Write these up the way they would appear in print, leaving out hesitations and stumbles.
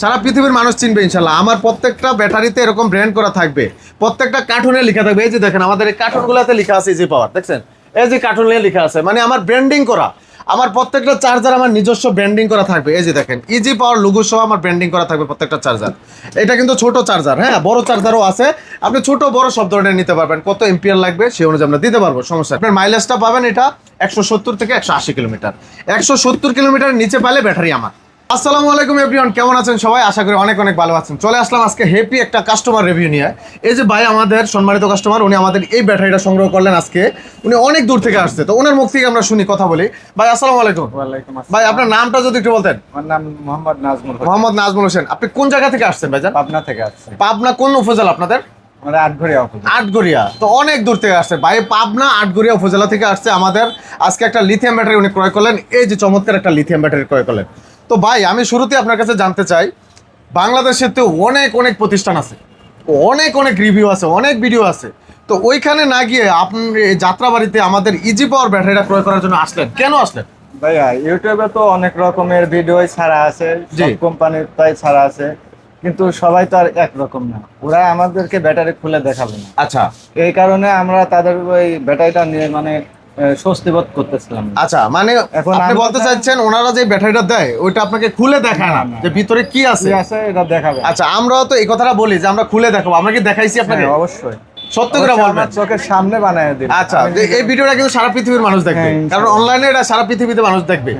সারা পৃথিবীর মানুষ চিনবে ইনশাল্লাহ। আমার প্রত্যেকটা ব্যাটারিতে এরকম ব্র্যান্ড করা থাকবে, প্রত্যেকটা কার্টুনে লেখা থাকবে। এই যে দেখেন আমাদের এই কার্টুনগুলোতে লেখা আছে ইজি পাওয়ার, দেখছেন এই যে কার্টুনে লেখা আছে, মানে আমার ব্র্যান্ডিং করা। আমার প্রত্যেকটা চার্জার আমার নিজস্ব ব্র্যান্ডিং করা থাকবে। এই যে দেখেন ইজি পাওয়ার লোগো সহ আমার ব্র্যান্ডিং করা থাকবে প্রত্যেকটা চার্জার। এটা কিন্তু ছোট চার্জার, হ্যাঁ বড় চার্জারও আছে, আপনি ছোট বড় সব ধরনের নিতে পারবেন। কত এম্পিয়ার লাগবে সেই অনুযায়ী আমরা দিতে পারবো, সমস্যা। আপনার মাইলেজটা পাবেন এটা 170 থেকে 180 কিলোমিটার। 170 কিলোমিটার নিচে পেলে ব্যাটারি আমার। আসসালামু আলাইকুম এভরিওয়ান, কেমন আছেন সবাই? আশা করি অনেক অনেক ভালো আছেন। চলে আসলাম আজকে হ্যাপি একটা কাস্টমার রিভিউ নিয়ে। এই যে ভাই আমাদের সম্মানিত কাস্টমার, উনি আমাদের এই ব্যাটারিটা সংগ্রহ করলেন আজকে। উনি অনেক দূর থেকে আসছে, তো ওনার মুখ থেকে আমরা শুনি, কথা বলি। ভাই আসসালামু আলাইকুম। ওয়ালাইকুম আসসালাম। ভাই আপনার নামটা যদি একটু বলতেন। আমার নাম মোহাম্মদ নাজমুল হোসেন। মোহাম্মদ নাজমুল হোসেন। আপনি কোন জায়গা থেকে আসছেন ভাইজান? পাবনা থেকে আসছি। পাবনা কোন উপজেলা আপনাদের? আমরা আটঘরিয়া উপজেলা। আটঘরিয়া, তো অনেক দূর থেকে আসছে ভাই। পাবনা আটঘরিয়া উপজেলা থেকে আসছে আমাদের আজকে একটা লিথিয়াম ব্যাটারি উনি ক্রয় করলেন। এই যে চমৎকার একটা লিথিয়াম ব্যাটারি ক্রয় করলেন। তো ভাই আমি শুরুতে আপনার কাছে জানতে চাই, বাংলাদেশের তো অনেক অনেক প্রতিষ্ঠান আছে, অনেক অনেক রিভিউ আছে, অনেক ভিডিও আছে, তো ওইখানে না গিয়ে আপনি এই যাত্রাবাড়িতে আমাদের ইজি পাওয়ার ব্যাটারিটা ক্রয় করার জন্য আসলেন, কেন আসলেন? ভাইয়া ইউটিউবে তো অনেক রকমের ভিডিও ছাড়া আছে, জি। সব কোম্পানির তাই ছাড়া আছে, কিন্তু সবাই তো আর একরকম না। ওরা আমাদেরকে ব্যাটারি খুলে দেখাবে না, আচ্ছা এই কারণে আমরা তাদের ওই ব্যাটারিটা নিয়ে মানে স্বস্তি বোধ করতেছিলাম না। আচ্ছা, মানে এখন আপনি আমরা বলতে তো- চাইছেন ওনারা যে ব্যাটারিটা দেয় ওইটা আপনাকে খুলে দেখায় না না, না। যে ভিতরে কি আছে? কি আছে এটা দেখাবে। আচ্ছা, আমরাও তো এই কথাটা বলি যে আমরা খুলে দেখাবো। আমরা কি দেখাইছি আপনাকে? হ্যাঁ, অবশ্যই সত্য করে অবশ্যই বলবেন। আমার চোখের সামনে বানায় দিন। আচ্ছা, যে এই ভিডিওটা কিন্তু সারা পৃথিবীর মানুষ দেখবে, হ্যাঁ, কারণ ইনশাআল্লাহ। অনলাইনে এটা সারা পৃথিবীতে মানুষ দেখবে।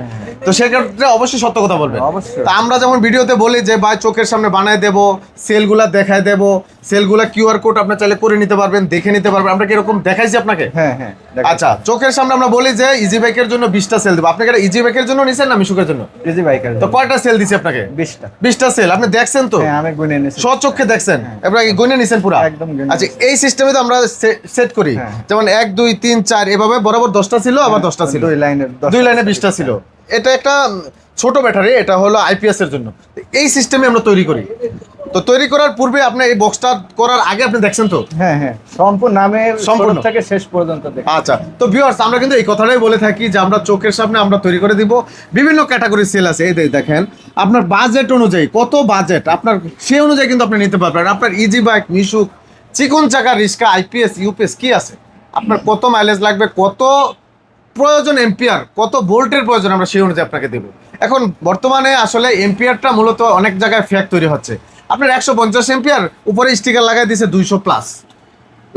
তো সেক্ষেত্রে অবশ্যই সত্য কথা বলবেন। অবশ্যই। তা আমরা যেমন ভিডিওতে বলি যে ভাই চোখের সামনে বানায় দেবো, সেলগুলা দেখায় দেবো, সেলগুলা কিউআর কোড আপনি চাইলে করে নিতে পারবেন, দেখে নিতে পারবেন। আমরা কি এরকম দেখাইছি আপনাকে? হ্যাঁ হ্যাঁ, আচ্ছা, চোখের সামনে আমরা বলি যে ইজি বাইকের জন্য 20টা সেল দেবো। আপনি এটা ইজি বাইকের জন্য নিছেন না মিশুকের জন্য? ইজি বাইকের তো কয়টা সেল দিছি আপনাকে? 20টা। 20টা সেল আপনি দেখছেন তো? হ্যাঁ, আমি গুনে নিয়েছি। স্বচক্ষে দেখছেন, এবার গুনে নিছেন পুরা? একদম গুনে আচ্ছা, নিয়েছি। এই সিস্টেমে তো আমরা সেট করি, হ্যাঁ। যেমন 1 2 3 4 এভাবে বরাবর 10টা ছিল, আবার 10টা ছিল, দুই লাইনের 2 লাইনে 20টা ছিল। এটা একটা ছোট ব্যাটারি, এটা হলো আইপিএস এর জন্য। এই সিস্টেমে আমরা তৈরি করি। তো তৈরি করার পূর্বে আপনি এই বক্সটা করার আগে আপনি দেখছেন তো? হ্যাঁ হ্যাঁ, সম্পূর্ণ নামের সম্পূর্ণ। শুরু থেকে শেষ পর্যন্ত দেখি। আচ্ছা, তো ভিউয়ার্স আমরা কিন্তু এই কথাটাই বলে থাকি যে আমরা চোখের সামনে আমরা তৈরি করে দিব। বিভিন্ন ক্যাটাগরি সেল আছে, এই দেখেন আপনার বাজেট অনুযায়ী, কত বাজেট আপনার সেই অনুযায়ী কিন্তু আপনি নিতে পারবেন। আপনার ইজি বাইক, মিশুক, চিকন চাকা, রিস্কা, আইপিএস, ইউপিএস কি আছে, আপনার কত মাইলেজ লাগবে, কত প্রয়োজন এম্পিয়ার, কত ভোল্টের প্রয়োজন, আমরা সেই অনুযায়ী আপনাকে দেবো। এখন বর্তমানে আসলে এম্পিয়ারটা মূলত অনেক জায়গায় ফেক তৈরি হচ্ছে। আপনার 150 এম্পিয়ার, উপরে স্টিকার লাগাই দিচ্ছে 200 প্লাস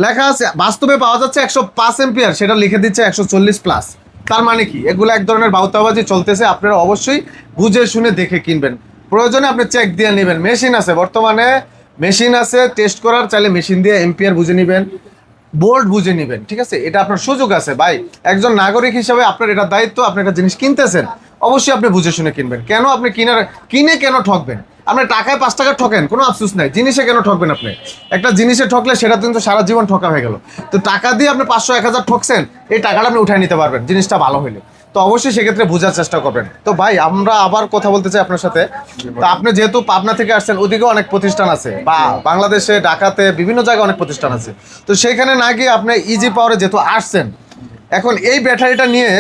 লেখা আছে, বাস্তবে পাওয়া যাচ্ছে 105 এম্পিয়ার, সেটা লিখে দিচ্ছে 140 প্লাস। তার মানে কি, এগুলো এক ধরনের বাউতাবাজি চলতেছে। আপনারা অবশ্যই বুঝে শুনে দেখে কিনবেন, প্রয়োজনে আপনি চেক দিয়ে নেবেন। মেশিন আছে, বর্তমানে মেশিন আছে টেস্ট করার, চাইলে মেশিন দিয়ে এম্পিয়ার বুঝে নেবেন, বোল্ট বুঝে নেবেন, ঠিক আছে? এটা আপনার সুযোগ আছে ভাই। একজন নাগরিক হিসাবে আপনার এটা দায়িত্ব, আপনি একটা জিনিস কিনতেছেন, অবশ্যই আপনি বুঝে শুনে কিনবেন। কেন আপনি কিনে কেন ঠকবেন? আপনি টাকায় 5 টাকা ঠকেন, কোনো আফসোস নাই। জিনিসে কেন ঠকবেন? আপনি একটা জিনিসে ঠকলে সেটা কিন্তু সারা জীবন ঠকা হয়ে গেল। তো টাকা দিয়ে আপনি 500 1000 ঠকছেন, এই টাকাটা আপনি উঠায় নিতে পারবেন জিনিসটা ভালো হইলে। তো অবশ্যই সেক্ষেত্রে বোঝার চেষ্টা করবেন। তো ভাই আমরা আবার কথা বলতে চাই আপনার সাথে। তো আপনি যেহেতু পাবনা থেকে আসছেন, ওদিকে অনেক প্রতিষ্ঠান আছে, বা বাংলাদেশে ঢাকাতে বিভিন্ন জায়গায় অনেক প্রতিষ্ঠান আছে, তো সেইখানে না গিয়ে আপনি ইজি পাওয়ারে যেহেতু আসছেন, এখন এই ব্যাটারিটা নিয়ে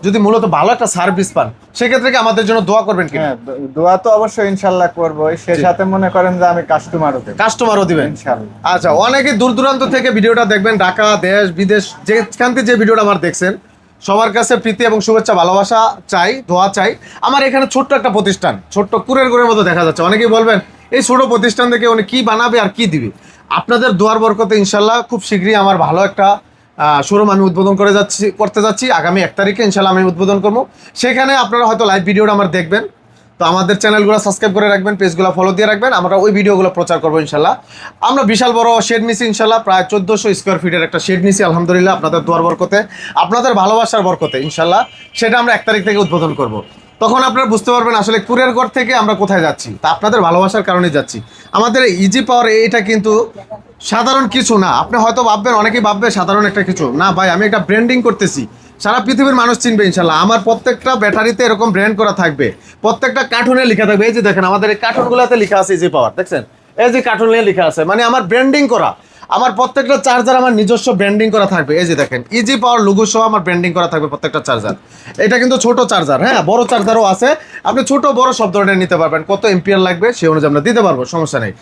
যদি মূলত ভালো একটা সার্ভিস পান, সেক্ষেত্রে কি আমাদের জন্য দোয়া করবেন কি? হ্যাঁ, দোয়া তো অবশ্যই ইনশাল্লাহ করবোই, সেই সাথে মনে করেন যে আমি কাস্টমারও দেব কাস্টমারও দিবেন ইনশাল্লাহ। আচ্ছা, অনেকে দূর দূরান্ত থেকে ভিডিওটা দেখবেন, ঢাকা, দেশ বিদেশ, যেখান থেকে যে ভিডিওটা আমার দেখছেন, সবার কাছে প্রীতি এবং শুভেচ্ছা ভালোবাসা চাই, দোয়া চাই। আমার এখানে ছোট্ট একটা প্রতিষ্ঠান, ছোট্ট কুরের ঘরের মতো দেখা যাচ্ছে। অনেকেই বলবেন এই ছোট প্রতিষ্ঠান থেকে উনি কি বানাবে আর কি দিবে। আপনাদের দোয়ার বরকতে ইনশাল্লাহ খুব শীঘ্রই আমার ভালো একটা শোরুম আমি উদ্বোধন করতে যাচ্ছি। আগামী 1 তারিখে ইনশাল্লাহ আমি উদ্বোধন করবো। সেখানে আপনারা হয়তো লাইভ ভিডিওটা আমার দেখবেন। তো আমাদের চ্যানেলগুলো সাবস্ক্রাইব করে রাখবেন, পেজগুলো ফলো দিয়ে রাখবেন, আমরা ওই ভিডিওগুলো প্রচার করবো ইনশাল্লাহ। আমরা বিশাল বড় শেড নিছি ইনশাল্লাহ, প্রায় 1400 স্কোয়ার ফিটের একটা শেড নিছি আলহামদুলিল্লাহ, আপনাদের দোয়ার বরকতে, আপনাদের ভালোবাসার বরকতে ইনশাল্লাহ। সেটা আমরা 1 তারিখ থেকে উদ্বোধন করব। তখন আপনারা বুঝতে পারবেন আসলে কুরিয়ার ঘর থেকে আমরা কোথায় যাচ্ছি। তা আপনাদের ভালোবাসার কারণে যাচ্ছি। আমাদের ইজি পাওয়ার এটা কিন্তু সাধারণ কিছু না। আপনি হয়তো ভাববেন, অনেকেই ভাববে সাধারণ একটা কিছু না। ভাই আমি একটা ব্র্যান্ডিং করতেছি, সারা পৃথিবীর মানুষ চিনবে ইনশাল্লাহ। আমার প্রত্যেকটা ব্যাটারিতে এরকম ব্র্যান্ড করা থাকবে, প্রত্যেকটা কার্টুনে লেখা থাকবে। এই যে দেখেন আমাদের এই কার্টুনগুলোতে লেখা আছে ইজি পাওয়ার, দেখছেন এই যে কার্টুনে লেখা আছে, মানে আমার ব্র্যান্ডিং করা। আমার প্রত্যেকটা চার্জার আমার নিজস্ব ব্র্যান্ডিং করা থাকবে। এই যে দেখেন ইজি পাওয়ার লোগো সহ আমার ব্র্যান্ডিং করা থাকবে প্রত্যেকটা চার্জার। এটা কিন্তু ছোট চার্জার, হ্যাঁ, বড় চার্জারও আছে, আপনি ছোট বড় সব ধরনের নিতে পারবেন। কত এম্পিয়ার লাগবে সেই অনুযায়ী আমরা দিতে পারবো, সমস্যা নেই।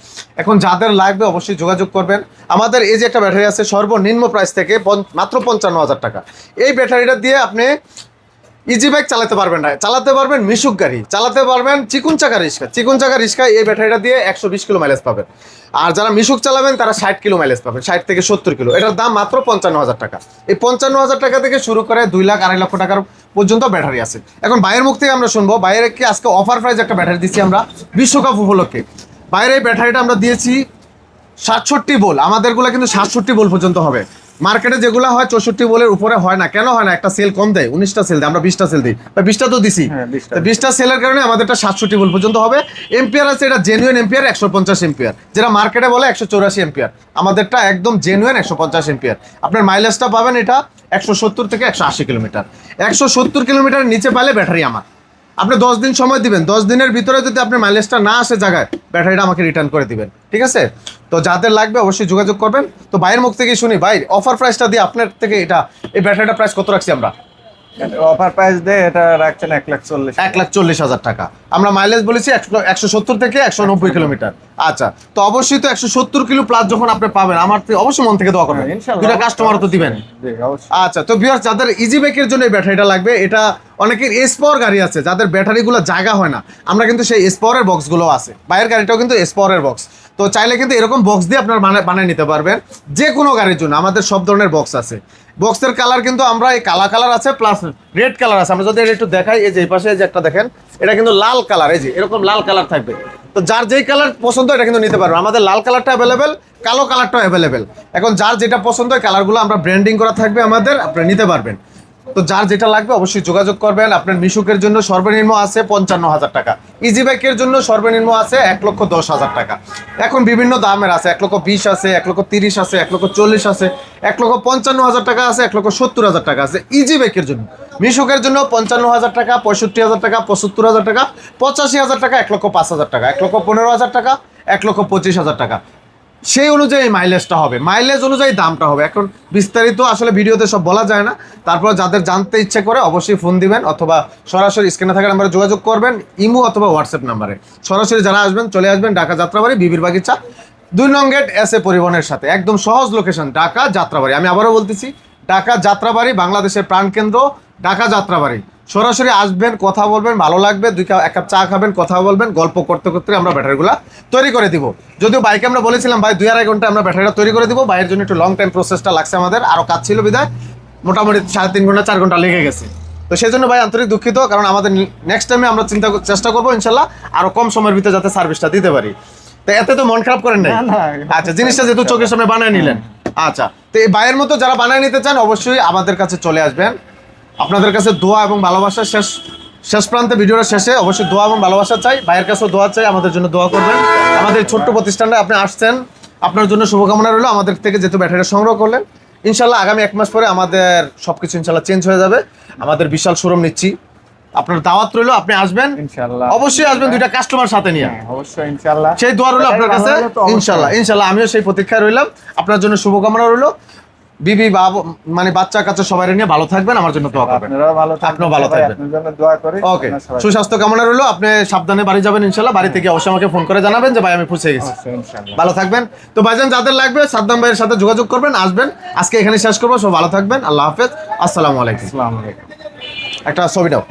এখন যাদের লাগবে অবশ্যই যোগাযোগ করবেন। আমাদের এই যে একটা ব্যাটারি আছে সর্বনিম্ন প্রাইস থেকে মাত্র 55,000 টাকা। এই ব্যাটারিটা দিয়ে আপনি ইজি বাইক চালাতে পারবেন না, চালাতে পারবেন মিশুক গাড়ি, চালাতে পারবেন চিকুন চাকা রিক্সা এই ব্যাটারিটা দিয়ে 120 কিলো মাইলেজ পাবেন। আর যারা মিশুক চালাবেন তারা 60 কিলো মাইলেজ পাবেন, 60 থেকে 70 কিলো। এটার দাম মাত্র 55,000 টাকা। এই 55,000 টাকা থেকে শুরু করে 2 লাখ 2.5 লক্ষ টাকার পর্যন্ত ব্যাটারি আছে। এখন বাইরের মুখ থেকে আমরা শুনবো, বাইরে কি আজকে অফার প্রাইস একটা ব্যাটারি দিচ্ছি আমরা বিশ্বকাপ উপলক্ষে। বাইরে এই ব্যাটারিটা আমরা দিয়েছি 67 ভোল্ট, আমাদেরগুলো কিন্তু 67 ভোল্ট পর্যন্ত হবে। মার্কেটে যেগুলো হয় 64 ভোল্টের উপরে হয় না, কেন হয় না? একটা সেল কম দেয়, 19টা সেল দেয়, আমরা 20টা সেল দিই, 20টা তো দিছি, 20টা সেলের কারণে আমাদেরটা 67 ভোল্ট পর্যন্ত হবে। এম্পিয়ার আছে, এটা জেনুইন এম্পিয়ার 150 এম্পিয়ার, যেটা মার্কেটে বলে 184 এম্পিয়ার, আমাদেরটা একদম জেনুইন 150 এম্পিয়ার। আপনার মাইলেজটা পাবেন এটা 170 থেকে 180 কিলোমিটার। 170 কিলোমিটারের নিচে পাইলে ব্যাটারি আমার। আপনি 10 দিন সময় দিবেন, 10 দিনের ভিতরে যদি আপনার মাইলেজটা না আসে জায়গায়, ব্যাটারিটা আমাকে রিটার্ন করে দিবেন, ঠিক আছে? তো যাদের লাগবে অবশ্যই যোগাযোগ করবেন। তো ভাইয়ের মুখ থেকে শুনি, ভাই অফার প্রাইসটা দিয়ে আপনার থেকে এই ব্যাটারিটা প্রাইস কত রাখছি আমরা? অফার প্রাইস দিয়ে এটা রাখছেন 1,40,000। 1,40,000 টাকা। আমরা মাইলেজ বলেছি 170 থেকে 190 কিলোমিটার। আচ্ছা, তো অবশ্যই তো 170 কিলো প্লাস যখন আপনি পাবেন, আমার তো অবশ্যই মন থেকে দোয়া করবেন, ইনশাআল্লাহ। দুটা কাস্টমার তো দিবেন। জি, অবশ্যই। আচ্ছা, তো ভিউয়ার্স, যাদের ইজি বাইকের জন্য এই ব্যাটারিটা লাগবে, এটা অনেকের এস পাওয়ার গাড়ি আছে যাদের ব্যাটারিগুলো জায়গা হয় না, আমরা কিন্তু সেই এস পাওয়ারের বক্সগুলো আছে। বাইরের গাড়িটাও কিন্তু এস পাওয়ারের বক্স, তো চাইলে কিন্তু এরকম বক্স দিয়ে আপনার বানিয়ে নিতে পারবেন। যে কোনো গাড়ির জন্য আমাদের সব ধরনের বক্স আছে। বক্সের কালার কিন্তু আমরা এই কালার আছে, প্লাস রেড কালার আছে। আমরা যদি এটা একটু দেখাই, এই যে এই পাশে যে একটা দেখেন, এটা কিন্তু লাল কালার, এই যে এরকম লাল কালার থাকবে। তো যার যেই কালার পছন্দ এটা কিন্তু নিতে পারবে। আমাদের লাল কালারটা অ্যাভেলেবেল, কালো কালারটাও অ্যাভেলেবেল। এখন যার যেটা পছন্দ হয় কালারগুলো আমরা ব্র্যান্ডিং করা থাকবে আমাদের, আপনি নিতে পারবেন। তো যার যেটা লাগবে অবশ্যই যোগাযোগ করবেন। আপনার মিশুকের জন্য সর্বনিম্ন আছে 55,000 টাকা, ইজি বাইকের জন্য সর্বনিম্ন আছে 1,10,000 টাকা। এখন বিভিন্ন দামের আছে, 1,20,000 আছে, 1,30,000 আছে, 1,40,000 আছে, 1,55,000 টাকা আছে, 1,70,000 টাকা আছে ইজি বাইকের জন্য। মিশুকের জন্য 55,000 টাকা, 65,000 টাকা, 75,000 টাকা, 85,000 টাকা, 1,05,000 টাকা, 1,15,000 টাকা, 1,25,000 টাকা। সেই অনুযায়ী মাইলেজটা হবে, মাইলেজ অনুযায়ী দামটা হবে। এখন বিস্তারিত আসলে ভিডিওতে সব বলা যায় না, তারপর যাদের জানতে ইচ্ছে করে অবশ্যই ফোন দিবেন অথবা সরাসরি স্ক্রিনে থাকা নাম্বারে যোগাযোগ করবেন, ইমো অথবা হোয়াটসঅ্যাপ নাম্বারে। সরাসরি যারা আসবেন চলে আসবেন ঢাকা যাত্রাবাড়ি, বিবির বাগিচা, 2 নং গেট, এসএ পরিবহনের সাথে, একদম সহজ লোকেশন ঢাকা যাত্রাবাড়ি। আমি আবারও বলতেছি, ঢাকা যাত্রাবাড়ি, বাংলাদেশের প্রাণকেন্দ্র ঢাকা যাত্রাবাড়ি। সরাসরি আসবেন, কথা বলবেন, ভালো লাগবে, এক কাপ চা খাবেন, কথা বলবেন, গল্প করতে করতে আমরা ব্যাটারিগুলো তৈরি করে দিব। যদিও বাইকে আমরা বলেছিলাম ভাই 2-2.5 ঘন্টা আমরা ব্যাটারিটা তৈরি করে দিব, বাইরের জন্য একটু লং টাইম প্রসেসটা লাগছে, আমাদের আরও কাজ ছিল বিদায় মোটামুটি 3.5 ঘন্টা 4 ঘন্টা লেগে গেছে। তো সেই জন্য ভাই আন্তরিক দুঃখিত, কারণ আমাদের নেক্সট টাইমে আমরা চেষ্টা করবো ইনশাল্লাহ আরও কম সময়ের ভিতরে যাতে সার্ভিসটা দিতে পারি। তো এতে তো মন খারাপ করেন নাই? আচ্ছা, জিনিসটা যেহেতু চোখের সামনে বানিয়ে নিলেন। আচ্ছা, তো এই বাইরের মতো যারা বানিয়ে নিতে চান অবশ্যই আমাদের কাছে চলে আসবেন। আপনাদের কাছে দোয়া এবং ভালোবাসা, শেষ প্রান্তে ভিডিওর শেষে অবশ্যই দোয়া এবং ভালোবাসা চাই, ভাইয়ের কাছেও দোয়া চাই, আমাদের জন্য দোয়া করবেন। আমাদের ছোট্ট প্রতিষ্ঠানটা আপনি আসছেন, আপনার জন্য শুভকামনা রইল। আমাদের থেকে যেহেতু ব্যাটারি সংগ্রহ করলেন, ইনশাল্লাহ আগামী 1 মাস পরে আমাদের সবকিছু ইনশাল্লাহ চেঞ্জ হয়ে যাবে। আমাদের বিশাল শোরুম নিচ্ছি, আপনার দাওয়াত রইল, আপনি আসবেন ইনশাআল্লাহ, অবশ্যই আসবেন 2টা কাস্টমার সাথে নিয়ে, অবশ্যই ইনশাআল্লাহ। সেই দোয়া রইল আপনার কাছে ইনশাআল্লাহ। আমিও সেই প্রতীক্ষায় রইলাম, আপনার জন্য শুভকামনা রইল। বিবি বাবু মানে বাচ্চা কাচ্চা সবাই নিয়ে ভালো থাকবেন, আমার জন্য দোয়া করবেন। আপনারাও ভালো থাকবেন, আপনিও ভালো থাকবেন, আপনার জন্য দোয়া করি। ওকে, সুস্বাস্থ্য কামনা রইল। আপনি সাবধানে বাড়ি যাবেন ইনশাআল্লাহ, বাড়ি থেকে অবশ্যই আমাকে ফোন করে জানাবেন যে ভাই আমি পৌঁছে গেছি। ভালো থাকবেন। তো ভাইজান যাদের লাগবে সাদ্দাম ভাইয়ের সাথে যোগাযোগ করবেন, আসবেন। আজকে এখানে শেষ করবো, সব ভালো থাকবেন, আল্লাহ হাফেজ, আসসালামু আলাইকুম। আসসালামু আলাইকুম। একটা ছবি দাও।